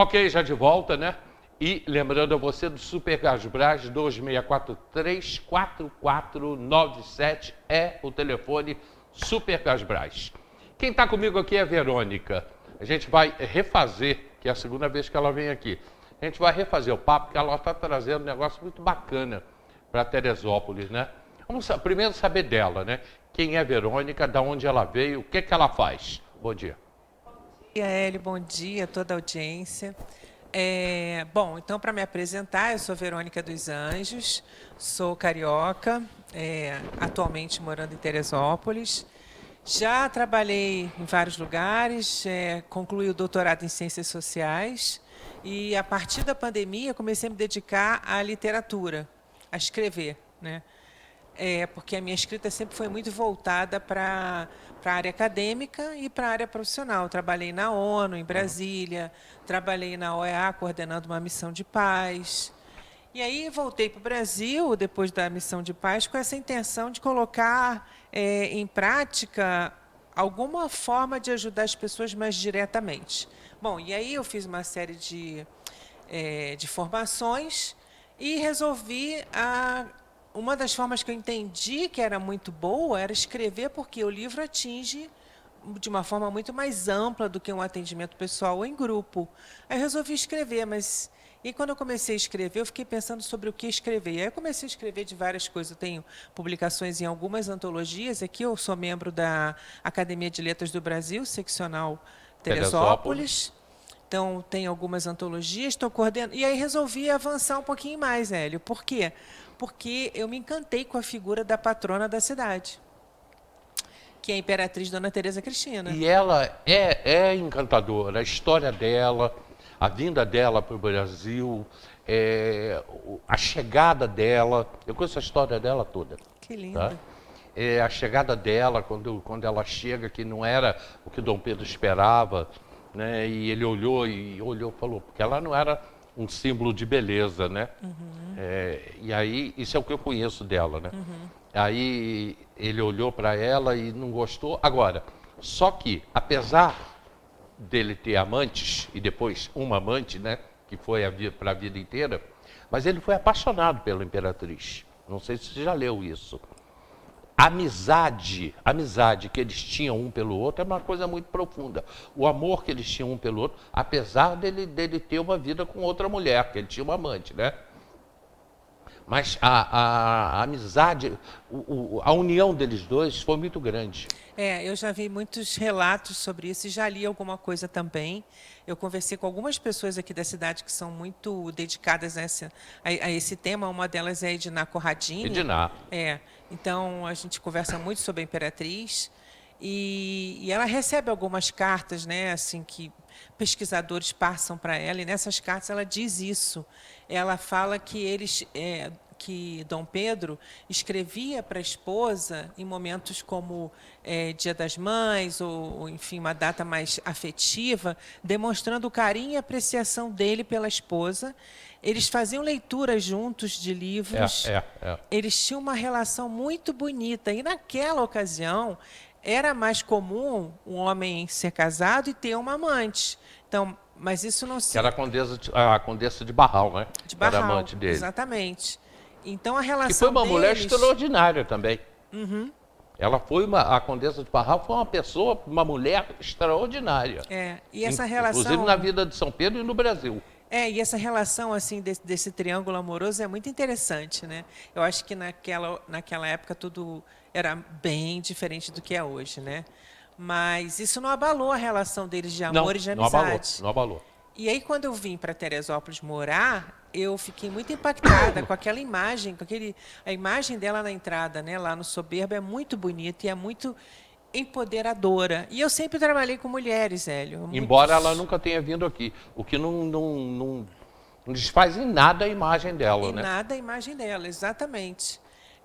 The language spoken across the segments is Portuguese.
Ok, já de volta, né? E lembrando a você do Super Gasbras 26434497 é o telefone Super Gasbras. Quem está comigo aqui é a Verônica. A gente vai refazer, que é a segunda vez que ela vem aqui. A gente vai refazer o papo, porque ela está trazendo um negócio muito bacana para Teresópolis, né? Vamos primeiro saber dela, né? Quem é a Verônica, de onde ela veio, o que ela faz. Bom dia. Bom dia, Hélio. Bom dia a toda a audiência. Bom, então, para me apresentar, eu sou Verônica dos Anjos, sou carioca, atualmente morando em Teresópolis. Já trabalhei em vários lugares, concluí o doutorado em Ciências Sociais e, a partir da pandemia, comecei a me dedicar à literatura, a escrever, né? Porque a minha escrita sempre foi muito voltada para a área acadêmica e para a área profissional. Trabalhei na ONU, em Brasília, trabalhei na OEA, coordenando uma missão de paz. E aí voltei para o Brasil, depois da missão de paz, com essa intenção de colocar em prática alguma forma de ajudar as pessoas mais diretamente. Bom, e aí eu fiz uma série de formações e resolvi uma das formas que eu entendi que era muito boa era escrever, porque o livro atinge de uma forma muito mais ampla do que um atendimento pessoal ou em grupo. Aí eu resolvi escrever, mas e quando eu comecei a escrever, eu fiquei pensando sobre o que escrever. E aí eu comecei a escrever de várias coisas. Eu tenho publicações em algumas antologias. Aqui eu sou membro da Academia de Letras do Brasil, seccional Teresópolis. Então, tem algumas antologias, estou coordenando. E aí resolvi avançar um pouquinho mais, Hélio. Por quê? Porque eu me encantei com a figura da patrona da cidade, que é a Imperatriz Dona Teresa Cristina. E ela é encantadora, a história dela, a vinda dela para o Brasil, a chegada dela, eu conheço a história dela toda. Que lindo. Tá? A chegada dela, quando ela chega, que não era o que Dom Pedro esperava, né? E ele olhou e falou, porque ela não era um símbolo de beleza, né? Uhum. E aí, isso é o que eu conheço dela, né? Uhum. Aí ele olhou para ela e não gostou. Agora, só que, apesar dele ter amantes, e depois uma amante, né? Que foi para a vida inteira, mas ele foi apaixonado pela Imperatriz. Não sei se você já leu isso. A amizade que eles tinham um pelo outro é uma coisa muito profunda. O amor que eles tinham um pelo outro, apesar dele ter uma vida com outra mulher, que ele tinha uma amante, né? Mas a amizade, a união deles dois foi muito grande. Eu já vi muitos relatos sobre isso e já li alguma coisa também. Eu conversei com algumas pessoas aqui da cidade que são muito dedicadas a esse tema. Uma delas é a Edna Corradini. Edna. Então, a gente conversa muito sobre a Imperatriz. E ela recebe algumas cartas, né, assim, que pesquisadores passam para ela. E nessas cartas ela diz isso. Ela fala que Dom Pedro escrevia para a esposa em momentos como Dia das Mães, ou, enfim, uma data mais afetiva, demonstrando o carinho e apreciação dele pela esposa. Eles faziam leituras juntos de livros. Eles tinham uma relação muito bonita. E, naquela ocasião, era mais comum um homem ser casado e ter uma amante. Então, mas isso não se... Que era a Condessa de Barral, né? De Barral, era amante dele. Exatamente. Então, a relação que foi uma deles... mulher extraordinária também. Uhum. Ela foi a Condessa de Barral foi uma mulher extraordinária. E essa relação... Inclusive na vida de São Pedro e no Brasil. E essa relação assim desse triângulo amoroso é muito interessante, né? Eu acho que naquela época tudo era bem diferente do que é hoje, né? Mas isso não abalou a relação deles de amor e de amizade. Não abalou. E aí, quando eu vim para Teresópolis morar, eu fiquei muito impactada com aquela imagem, a imagem dela na entrada, né? Lá no Soberbo é muito bonita e é muito empoderadora. E eu sempre trabalhei com mulheres, Hélio. Embora ela nunca tenha vindo aqui. O que não desfaz em nada a imagem dela, em né? Em nada a imagem dela, exatamente.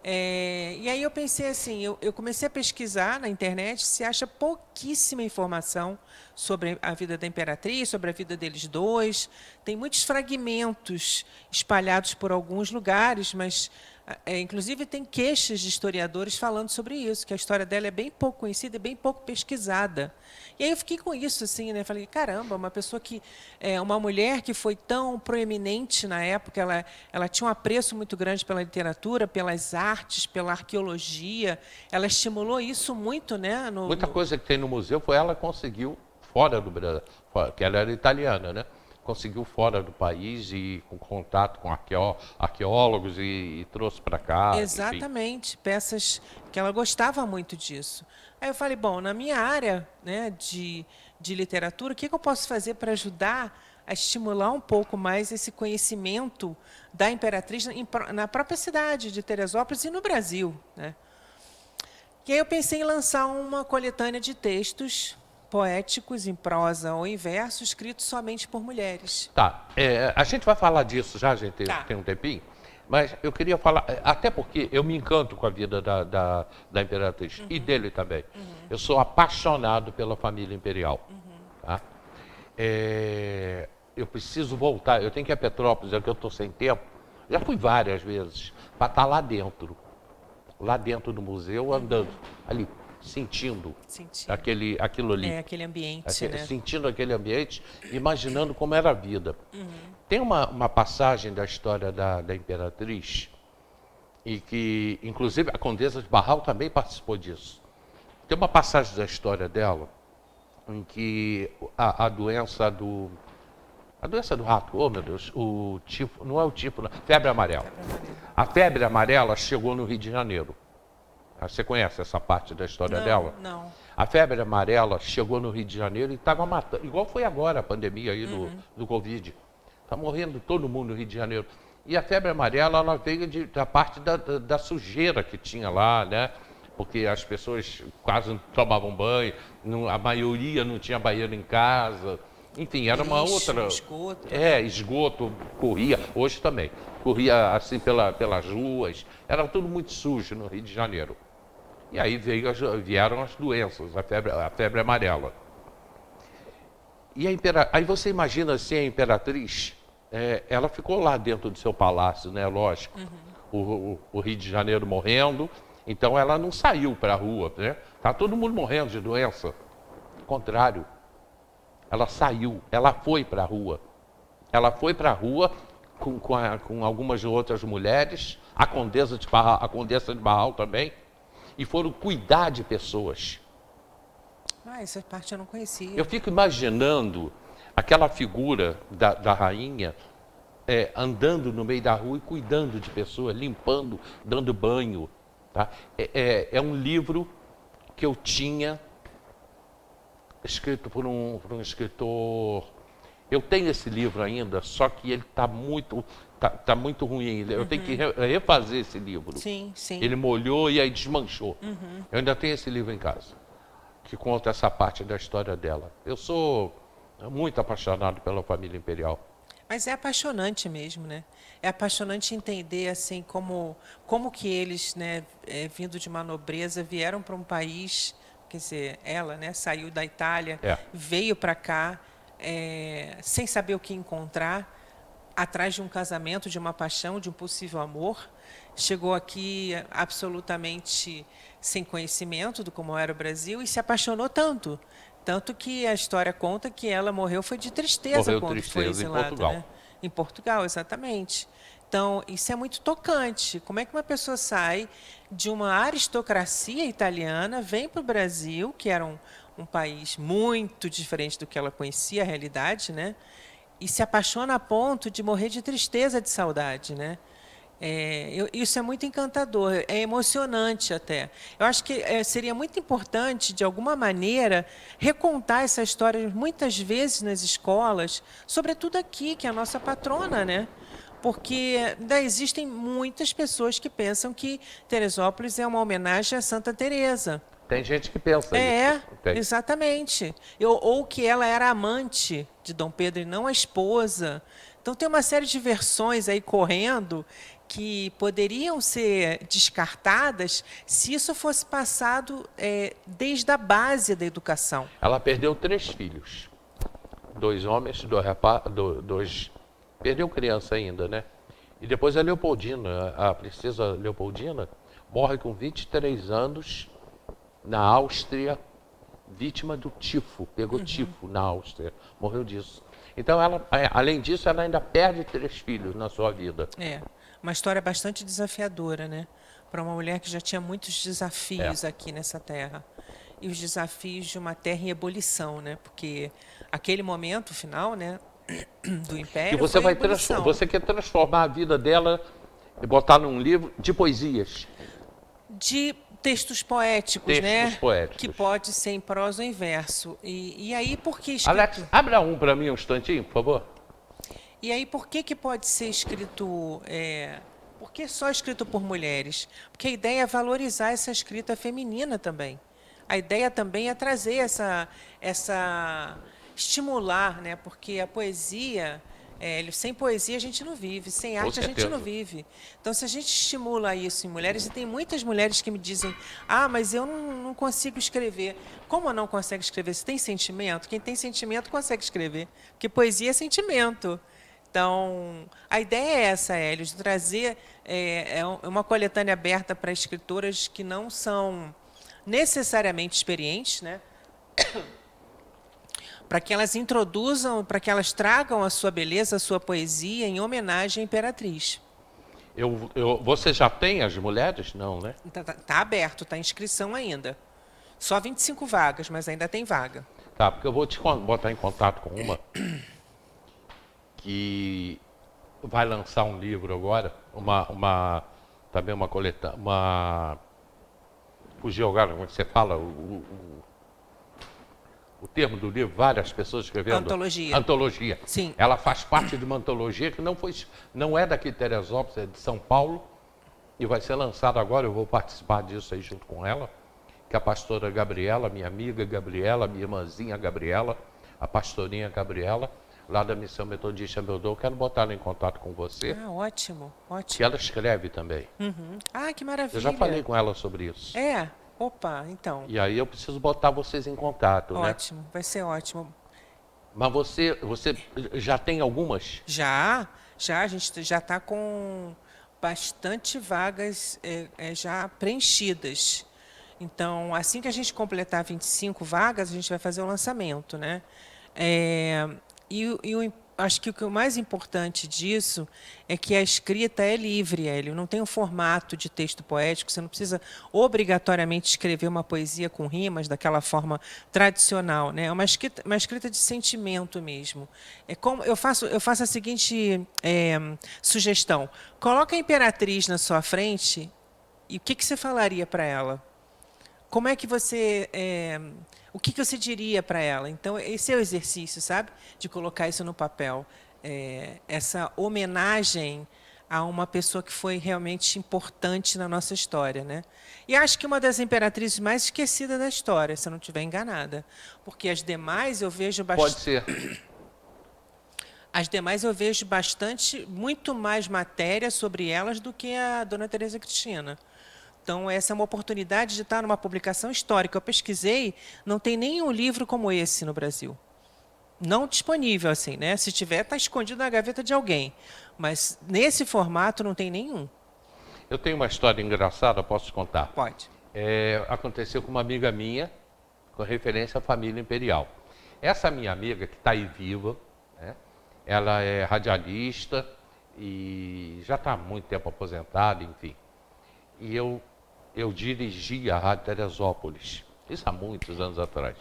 E aí eu pensei assim, eu comecei a pesquisar na internet, se acha pouquíssima informação sobre a vida da Imperatriz, sobre a vida deles dois. Tem muitos fragmentos espalhados por alguns lugares, mas Inclusive, tem queixas de historiadores falando sobre isso, que a história dela é bem pouco conhecida e bem pouco pesquisada. E aí eu fiquei com isso, assim, né? Falei, caramba, uma pessoa que uma mulher que foi tão proeminente na época, ela tinha um apreço muito grande pela literatura, pelas artes, pela arqueologia. Ela estimulou isso muito, né? Muita coisa que tem no museu foi ela que conseguiu fora do Brasil, que ela era italiana, né? Conseguiu fora do país e com contato com arqueólogos e trouxe para cá. Exatamente, peças que ela gostava muito disso. Aí eu falei, bom, na minha área, né, de literatura, o que eu posso fazer para ajudar a estimular um pouco mais esse conhecimento da Imperatriz na própria cidade de Teresópolis e no Brasil, né? E aí eu pensei em lançar uma coletânea de textos poéticos em prosa ou em verso, escritos somente por mulheres. Tá, a gente vai falar disso já, a gente tem um tempinho, mas eu queria falar, até porque eu me encanto com a vida da Imperatriz e dele também. Eu sou apaixonado pela família imperial. Tá? Eu preciso voltar, eu tenho que ir a Petrópolis, é que eu estou sem tempo. Já fui várias vezes, para estar lá dentro do museu, andando, ali, sentindo. Aquilo ali. Aquele ambiente, né? Sentindo aquele ambiente, imaginando como era a vida. Tem uma passagem da história da Imperatriz, e que, inclusive, a Condessa de Barral também participou disso. Tem uma passagem da história dela, em que a doença do rato, oh meu Deus, o tifo, não é o tifo, não, febre amarela. A febre amarela chegou no Rio de Janeiro. Você conhece essa parte da história dela? Não. A febre amarela chegou no Rio de Janeiro e estava matando, igual foi agora a pandemia aí do Covid. Está morrendo todo mundo no Rio de Janeiro. E a febre amarela, ela veio da parte da sujeira que tinha lá, né? Porque as pessoas quase não tomavam banho, a maioria não tinha banheiro em casa. Enfim, era uma outra... Esgoto. Esgoto corria, hoje também. Corria assim pelas ruas, era tudo muito sujo no Rio de Janeiro. E aí vieram as doenças, a febre amarela. E aí você imagina assim, a Imperatriz, ela ficou lá dentro do seu palácio, né? Lógico. O Rio de Janeiro morrendo, então ela não saiu para a rua, né? Tá todo mundo morrendo de doença. Ao contrário, ela saiu, ela foi para a rua. Ela foi para a rua com algumas outras mulheres, a Condessa de Barral também, e foram cuidar de pessoas. Essa parte eu não conhecia. Eu fico imaginando aquela figura da rainha andando no meio da rua e cuidando de pessoas, limpando, dando banho. Tá? É um livro que eu tinha escrito por um escritor. Eu tenho esse livro ainda, só que ele está muito ruim. Eu tenho que refazer esse livro. Sim, sim. Ele molhou e aí desmanchou. Eu ainda tenho esse livro em casa, que conta essa parte da história dela. Eu sou muito apaixonado pela família imperial. Mas é apaixonante mesmo, né? É apaixonante entender assim como que eles, né, vindo de uma nobreza, vieram para um país, quer dizer, ela, né, saiu da Itália, veio para cá, sem saber o que encontrar, atrás de um casamento, de uma paixão, de um possível amor. Chegou aqui absolutamente sem conhecimento do como era o Brasil e se apaixonou tanto. Tanto que a história conta que ela morreu foi de tristeza quando foi exilada. Em Portugal. Né? Em Portugal, exatamente. Então, isso é muito tocante. Como é que uma pessoa sai de uma aristocracia italiana, vem para o Brasil, que era um país muito diferente do que ela conhecia, a realidade, né? E se apaixona a ponto de morrer de tristeza, de saudade, né? Isso é muito encantador, é emocionante até. Eu acho que seria muito importante, de alguma maneira, recontar essa história muitas vezes nas escolas, sobretudo aqui, que é a nossa patrona, né? Porque ainda existem muitas pessoas que pensam que Teresópolis é uma homenagem a Santa Teresa. Tem gente que pensa isso. Exatamente. Ou que ela era amante de Dom Pedro e não a esposa. Então tem uma série de versões aí correndo que poderiam ser descartadas se isso fosse passado desde a base da educação. Ela perdeu 3 filhos. 2 homens, 2 rapazes, perdeu criança ainda, né? E depois a Leopoldina, a princesa Leopoldina, morre com 23 anos na Áustria, vítima do tifo, pegou tifo na Áustria, morreu disso. Então, ela, além disso, ela ainda perde 3 filhos na sua vida. É, uma história bastante desafiadora, né? Para uma mulher que já tinha muitos desafios aqui nessa terra. E os desafios de uma terra em ebulição, né? Porque aquele momento final, né, do E Império você foi ebulição. você quer transformar a vida dela e botar num livro de poesias. De textos poéticos, Textos né? poéticos. Que pode ser em prosa ou em verso. E aí, por que escrito? Alex, abra um para mim um instantinho, por favor. E aí, por que pode ser escrito... por que só escrito por mulheres? Porque a ideia é valorizar essa escrita feminina também. A ideia também é trazer estimular, né? Porque a poesia... sem poesia a gente não vive, sem arte a gente não vive. Então, se a gente estimula isso em mulheres, e tem muitas mulheres que me dizem, mas eu não consigo escrever. Como não consegue escrever? Você tem sentimento? Quem tem sentimento consegue escrever, porque poesia é sentimento. Então, a ideia é essa, Hélio, de trazer uma coletânea aberta para escritoras que não são necessariamente experientes, né? Para que elas introduzam, para que elas tragam a sua beleza, a sua poesia em homenagem à Imperatriz. Você já tem as mulheres? Não, né? Tá aberto, está em inscrição ainda. Só 25 vagas, mas ainda tem vaga. Tá, porque eu vou te botar em contato com uma que vai lançar um livro agora, também uma coletânea, fugiu agora, como você fala, o termo do livro, várias pessoas escrevendo. Antologia. Antologia. Sim. Ela faz parte de uma antologia que não é daqui de Teresópolis, é de São Paulo, e vai ser lançada agora, eu vou participar disso aí junto com ela, que é a pastora Gabriela, minha amiga Gabriela, minha irmãzinha Gabriela, a pastorinha Gabriela, lá da Missão Metodista Meudou, quero botar ela em contato com você. Ótimo, ótimo. Que ela escreve também. Uhum. Que maravilha. Eu já falei com ela sobre isso. Opa, então. E aí eu preciso botar vocês em contato, né? Ótimo, vai ser ótimo. Mas você já tem algumas? Já, a gente já está com bastante vagas já preenchidas. Então, assim que a gente completar 25 vagas, a gente vai fazer o lançamento, né? Acho que o mais importante disso é que a escrita é livre, Hélio. Não tem um formato de texto poético. Você não precisa obrigatoriamente escrever uma poesia com rimas daquela forma tradicional, né? É uma escrita de sentimento mesmo. Eu faço a seguinte sugestão: coloca a Imperatriz na sua frente e o que você falaria para ela? Como é que você... o que você diria para ela? Então, esse é o exercício, sabe? De colocar isso no papel. Essa homenagem a uma pessoa que foi realmente importante na nossa história, né? E acho que uma das imperatrizes mais esquecidas da história, se eu não estiver enganada. Porque as demais eu vejo bastante... Pode ser. As demais eu vejo muito mais matéria sobre elas do que a Dona Teresa Cristina. Então, essa é uma oportunidade de estar numa publicação histórica. Eu pesquisei, não tem nenhum livro como esse no Brasil. Não disponível, assim, né? Se tiver, está escondido na gaveta de alguém. Mas, nesse formato, não tem nenhum. Eu tenho uma história engraçada, posso te contar? Pode. Aconteceu com uma amiga minha, com referência à família imperial. Essa minha amiga, que está aí viva, né? Ela é radialista e já está há muito tempo aposentada, enfim. E eu dirigia a Rádio Teresópolis, isso há muitos anos atrás.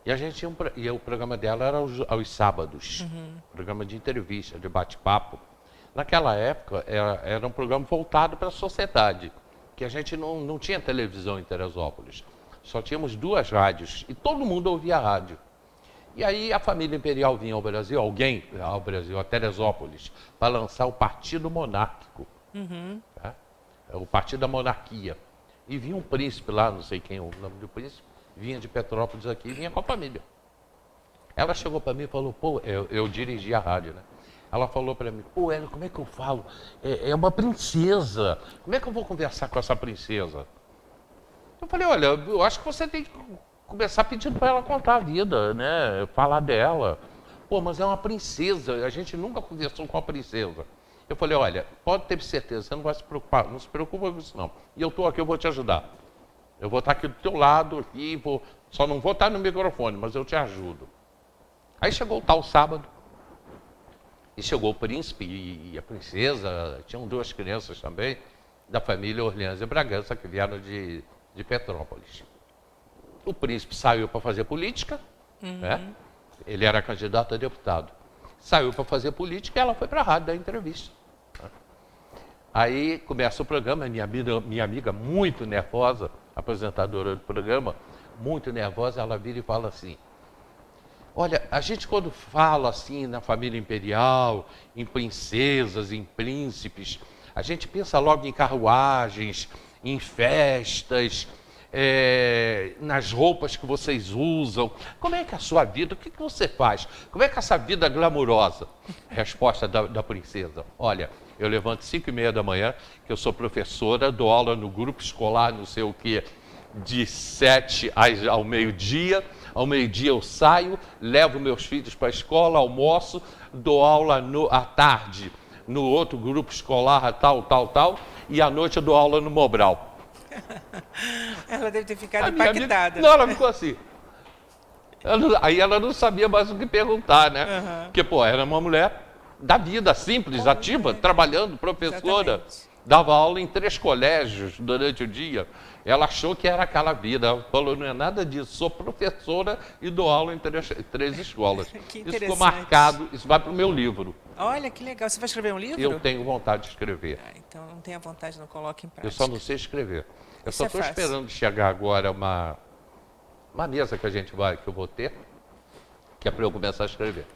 E a gente e o programa dela era aos sábados, programa de entrevista, de bate-papo. Naquela época era um programa voltado para a sociedade, que a gente não tinha televisão em Teresópolis. Só tínhamos 2 rádios e todo mundo ouvia a rádio. E aí a família imperial vinha ao Brasil, a Teresópolis, para lançar o Partido Monárquico. Tá? O Partido da Monarquia. E vinha um príncipe lá, não sei quem é o nome do príncipe, vinha de Petrópolis aqui, vinha com a família. Ela chegou para mim e falou, eu dirigi a rádio, né? Ela falou para mim, Hélio, como é que eu falo? É uma princesa, como é que eu vou conversar com essa princesa? Eu falei, olha, eu acho que você tem que começar pedindo para ela contar a vida, né? Falar dela. Mas é uma princesa, a gente nunca conversou com a princesa. Eu falei, olha, pode ter certeza, você não vai se preocupar, não se preocupa com isso não. E eu estou aqui, eu vou te ajudar. Eu vou estar aqui do teu lado, aqui, só não vou estar no microfone, mas eu te ajudo. Aí chegou o tal sábado, e chegou o príncipe e a princesa, tinham 2 crianças também, da família Orleans e Bragança, que vieram de Petrópolis. O príncipe saiu para fazer política, né? Ele era candidato a deputado. Saiu para fazer política e ela foi para a rádio dar entrevista. Né? Aí começa o programa, minha amiga muito nervosa, apresentadora do programa, muito nervosa, ela vira e fala assim, olha, a gente quando fala assim na família imperial, em princesas, em príncipes, a gente pensa logo em carruagens, em festas, nas roupas que vocês usam. Como é que é a sua vida? O que você faz? Como é que é essa vida glamurosa? Resposta da princesa. Olha, eu levanto 5h30 da manhã, que eu sou professora, dou aula no grupo escolar, não sei o quê, de 7 ao meio-dia. Ao meio-dia eu saio, levo meus filhos para a escola, almoço, dou aula à tarde no outro grupo escolar, tal, e à noite eu dou aula no Mobral. Ela deve ter ficado impactada. Não, ela ficou assim. Aí ela não sabia mais o que perguntar, né? Porque, era uma mulher da vida, simples, ativa, trabalhando, professora. Exatamente. Dava aula em 3 colégios durante o dia. Ela achou que era aquela vida. Ela falou, não é nada disso, sou professora e dou aula em 3 escolas. Que isso ficou marcado, isso vai para o meu livro. Olha, que legal. Você vai escrever um livro? Eu tenho vontade de escrever. Então não tenha vontade, não coloque em prática. Eu só não sei escrever. Eu só estou fácil. esperando chegar agora uma mesa que eu vou ter, que é para eu começar a escrever.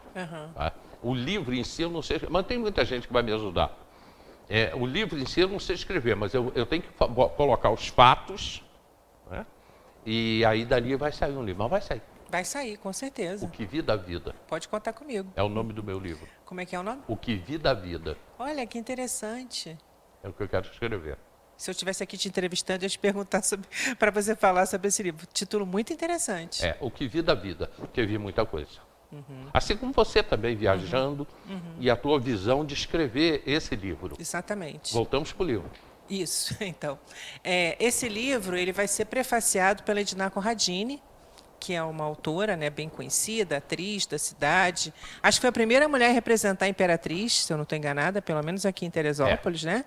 Tá? O livro em si eu não sei escrever, mas tem muita gente que vai me ajudar. O livro em si eu não sei escrever, mas eu tenho que colocar os fatos, né? E aí dali vai sair um livro. Mas vai sair. Vai sair, com certeza. O que vi da vida. Pode contar comigo. É o nome do meu livro. Como é que é o nome? O que vi da vida. Olha, que interessante. É o que eu quero escrever. Se eu estivesse aqui te entrevistando, eu ia te perguntar para você falar sobre esse livro. Título muito interessante. O que vi da vida, porque eu vi muita coisa. Assim como você também viajando e a tua visão de escrever esse livro. Exatamente. Voltamos para o livro. Isso, então. Esse livro ele vai ser prefaciado pela Edna Conradini, que é uma autora, né, bem conhecida, atriz da cidade. Acho que foi a primeira mulher a representar a Imperatriz, se eu não estou enganada, pelo menos aqui em Teresópolis, né?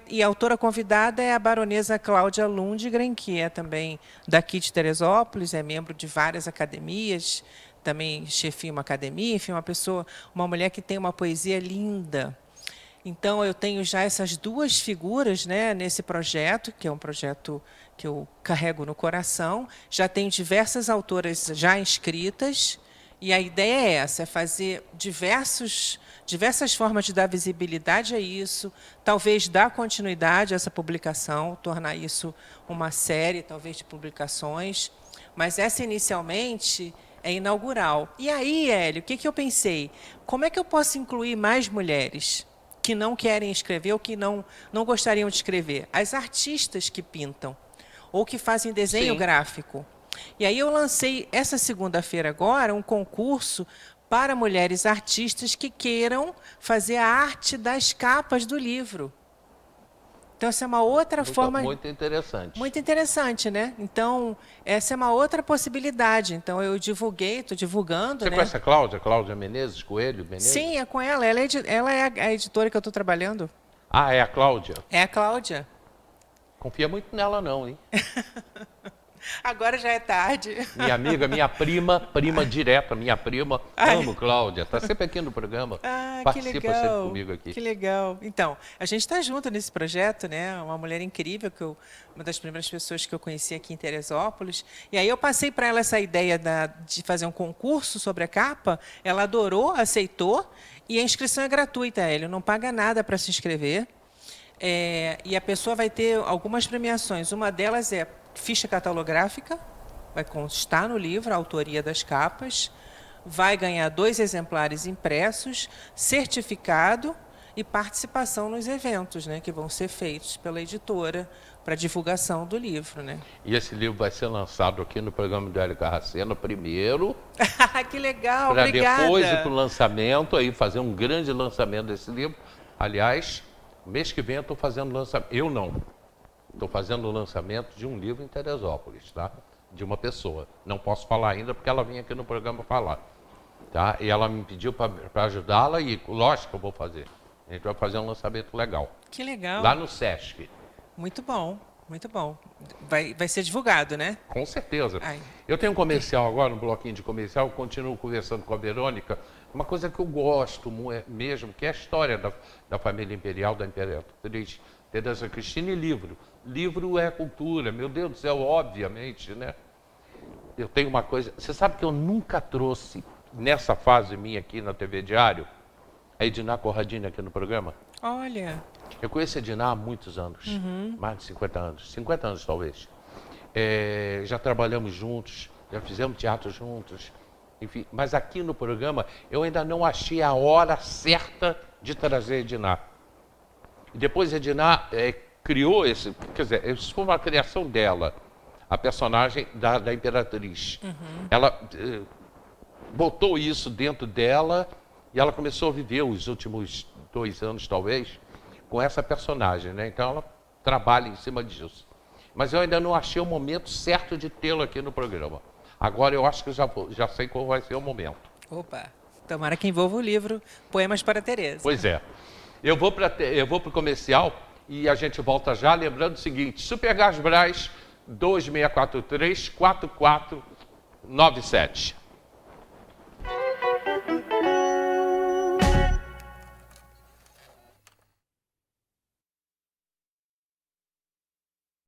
E a autora convidada é a baronesa Cláudia Lundgren, que é também daqui de Teresópolis, é membro de várias academias, também chefia uma academia, enfim, uma mulher que tem uma poesia linda. Então, eu tenho já essas 2 figuras, né, nesse projeto, que é um projeto que eu carrego no coração. Já tenho diversas autoras já inscritas, e a ideia é essa, é fazer diversas formas de dar visibilidade a isso, talvez dar continuidade a essa publicação, tornar isso uma série, talvez, de publicações. Mas essa, inicialmente, é inaugural. E aí, Hélio, o que eu pensei? Como é que eu posso incluir mais mulheres que não querem escrever ou que não gostariam de escrever? As artistas que pintam ou que fazem desenho gráfico. E aí eu lancei, essa segunda-feira agora, um concurso para mulheres artistas que queiram fazer a arte das capas do livro. Então, essa é uma outra forma... Muito interessante. Muito interessante, né? Então, essa é uma outra possibilidade. Então, eu estou divulgando... Você né? conhece a Cláudia? Cláudia Menezes, Coelho Menezes? Sim, é com ela. Ela é a editora que eu estou trabalhando. Ah, é a Cláudia? É a Cláudia. Confia muito nela não, hein? Agora já é tarde. Minha amiga, minha prima direta, minha prima, amo Cláudia, está sempre aqui no programa, participa que legal, sempre comigo aqui. Que legal. Então, a gente está junto nesse projeto, né? Uma mulher incrível, uma das primeiras pessoas que eu conheci aqui em Teresópolis. E aí eu passei para ela essa ideia de fazer um concurso sobre a capa, ela adorou, aceitou, e a inscrição é gratuita, Hélio, não paga nada para se inscrever. E a pessoa vai ter algumas premiações. Uma delas é ficha catalográfica, vai constar no livro a autoria das capas, vai ganhar 2 exemplares impressos, certificado e participação nos eventos, né, que vão ser feitos pela editora para divulgação do livro, né? E esse livro vai ser lançado aqui no programa do Hélio Carracena primeiro, Que legal, para obrigada. depois ir para o lançamento, aí fazer um grande lançamento desse livro. Aliás, mês que vem eu estou fazendo lançamento. Eu não. Estou fazendo o lançamento de um livro em Teresópolis, tá? De uma pessoa. Não posso falar ainda porque ela vinha aqui no programa falar. Tá? E ela me pediu para ajudá-la e, lógico que eu vou fazer. A gente vai fazer um lançamento legal. Que legal. Lá no Sesc. Muito bom, muito bom. Vai ser divulgado, né? Com certeza. Ai. Eu tenho um comercial agora, um bloquinho de comercial, eu continuo conversando com a Verônica. Uma coisa que eu gosto mesmo, que é a história da família imperial, da imperatriz Teresa Cristina e livro. Livro é cultura, meu Deus do céu, obviamente, né? Eu tenho uma coisa... Você sabe que eu nunca trouxe, nessa fase minha aqui na TV Diário, a Edina Corradini aqui no programa? Olha... Eu conheço a Edina há muitos anos, mais de 50 anos, 50 anos talvez. Já trabalhamos juntos, já fizemos teatro juntos, enfim. Mas aqui no programa eu ainda não achei a hora certa de trazer a Edina. E depois a Edina criou esse, quer dizer, isso foi uma criação dela, a personagem da Imperatriz. Ela botou isso dentro dela e ela começou a viver os últimos 2 anos talvez, com essa personagem, né? Então ela trabalha em cima disso. Mas eu ainda não achei o momento certo de tê-lo aqui no programa. Agora eu acho que já sei qual vai ser o momento. Opa, tomara que envolva o livro Poemas para Teresa. Pois é. Eu vou para o comercial e a gente volta já, lembrando o seguinte, Supergás Brás 2643-4497.